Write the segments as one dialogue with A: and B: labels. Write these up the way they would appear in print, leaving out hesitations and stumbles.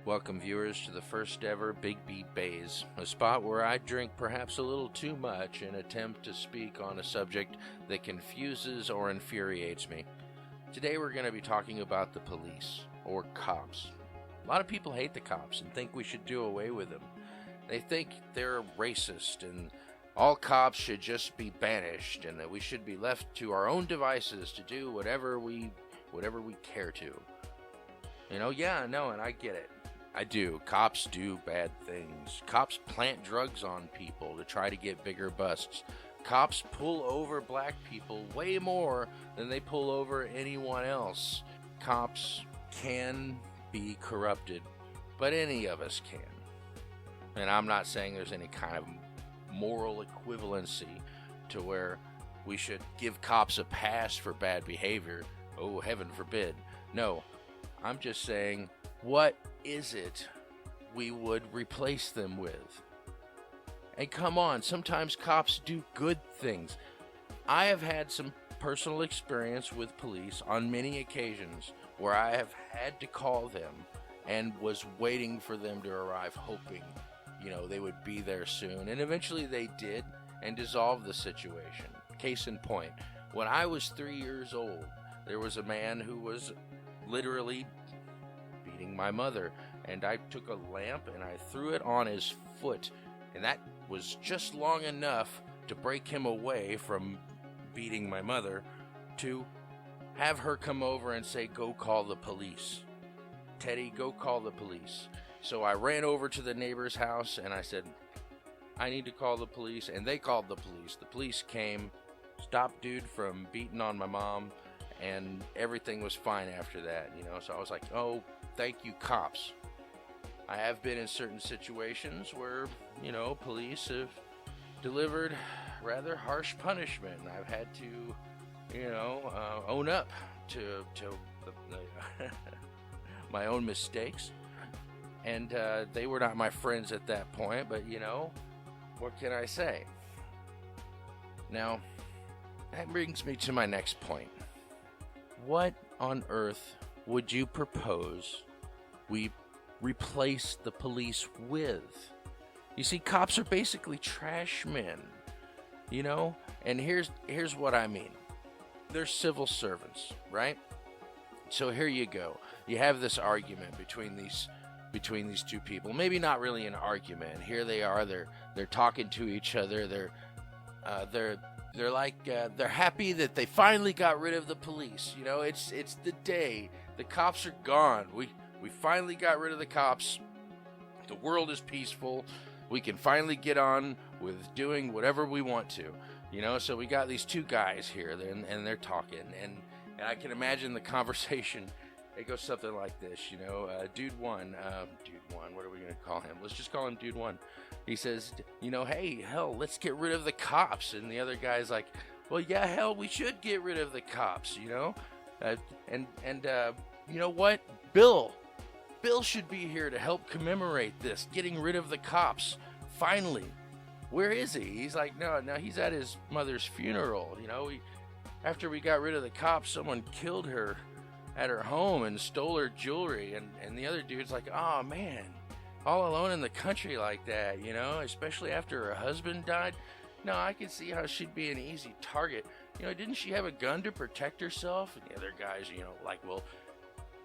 A: Welcome viewers to the first ever Bigby Bays, a spot where I drink perhaps a little too much and attempt to speak on a subject that confuses or infuriates me. Today we're going to be talking about the police, or cops. A lot of people hate the cops and think we should do away with them. They think they're racist and all cops should just be banished and that we should be left to our own devices to do whatever we care to. And I get it. I do. Cops do bad things. Cops plant drugs on people to try to get bigger busts. Cops pull over black people way more than they pull over anyone else. Cops can be corrupted, but any of us can. And I'm not saying there's any kind of moral equivalency to where we should give cops a pass for bad behavior. Oh, heaven forbid. No, I'm just saying, what is it we would replace them with? And come on, sometimes cops do good things. I have had some personal experience with police on many occasions where I have had to call them and was waiting for them to arrive, hoping, they would be there soon. And eventually they did and dissolved the situation. Case in point, when I was 3 years old, there was a man who was literally beating my mother, and I took a lamp and I threw it on his foot, and that was just long enough to break him away from beating my mother, to have her come over and say, "Go call the police. Teddy, go call the police." So I ran over to the neighbor's house and I said, "I need to call the police," and they called the police. The police came, stopped dude from beating on my mom, and everything was fine after that, So I was like, oh, thank you, cops. I have been in certain situations where, police have delivered rather harsh punishment. And I've had to, own up to my own mistakes. And they were not my friends at that point, but, what can I say? Now, that brings me to my next point. What on earth would you propose we replace the police with? You see, cops are basically trash men, And here's what I mean. They're civil servants, right? So here you go. You have this argument between these two people. Maybe not really an argument. Here they are. They're talking to each other. They're happy that they finally got rid of the police. It's the day. The cops are gone. We finally got rid of the cops. The world is peaceful. We can finally get on with doing whatever we want to. So we got these two guys here, and they're talking, and I can imagine the conversation. It goes something like this, Dude one, what are we going to call him? Let's just call him Dude one. He says, hey, hell, let's get rid of the cops. And the other guy's like, well, yeah, hell, we should get rid of the cops, you know what? Bill should be here to help commemorate this, getting rid of the cops. Finally. Where is he? He's like, no, he's at his mother's funeral. After we got rid of the cops, someone killed her at her home and stole her jewelry. And the other dude's like, oh, man, all alone in the country like that, especially after her husband died. No, I can see how she'd be an easy target. Didn't she have a gun to protect herself? And the other guy's, well,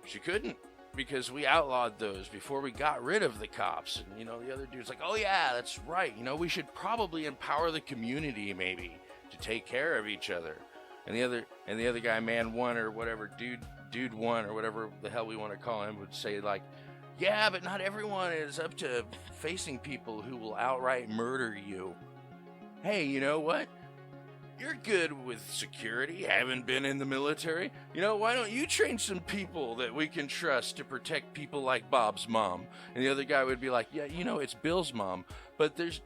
A: she couldn't, because we outlawed those before we got rid of the cops. And, the other dude's like, oh, yeah, that's right. We should probably empower the community maybe to take care of each other. And the other guy, man one or whatever, dude one or whatever the hell we want to call him, would say like, yeah, but not everyone is up to facing people who will outright murder you. Hey, you know what? You're good with security, haven't been in the military. Why don't you train some people that we can trust to protect people like Bob's mom? And the other guy would be like, yeah, it's Bill's mom, but there's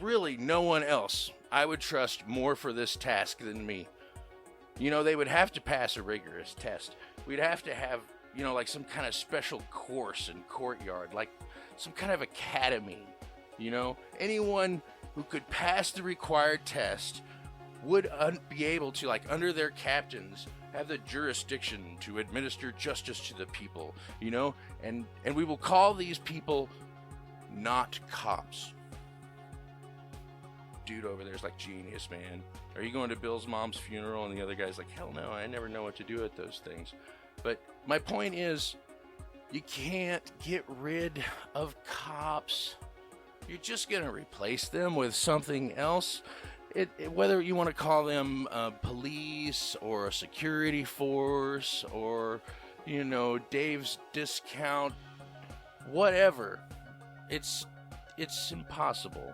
A: really no one else I would trust more for this task than me. They would have to pass a rigorous test. We'd have to have, like some kind of special course and courtyard, like some kind of academy. Anyone who could pass the required test would be able to, like, under their captains, have the jurisdiction to administer justice to the people, and we will call these people not cops. Dude over there's like, genius, man. Are you going to Bill's mom's funeral? And the other guy's like, hell no, I never know what to do at those things. But my point is, you can't get rid of cops. You're just going to replace them with something else. Whether you want to call them police or a security force or, Dave's discount, whatever. It's impossible.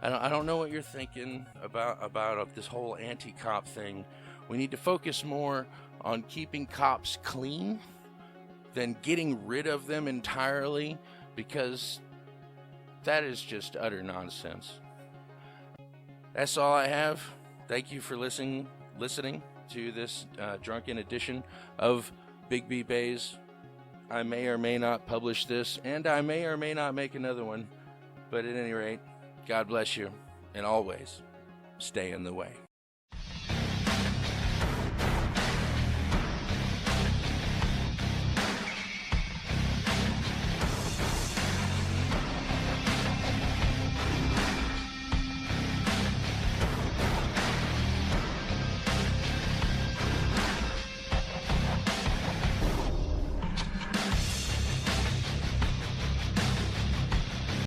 A: I don't know what you're thinking about this whole anti-cop thing. We need to focus more on keeping cops clean than getting rid of them entirely, because that is just utter nonsense. That's all I have. Thank you for listening to this drunken edition of Bigby Bays. I may or may not publish this, and I may or may not make another one. But at any rate, God bless you, and always stay in the way.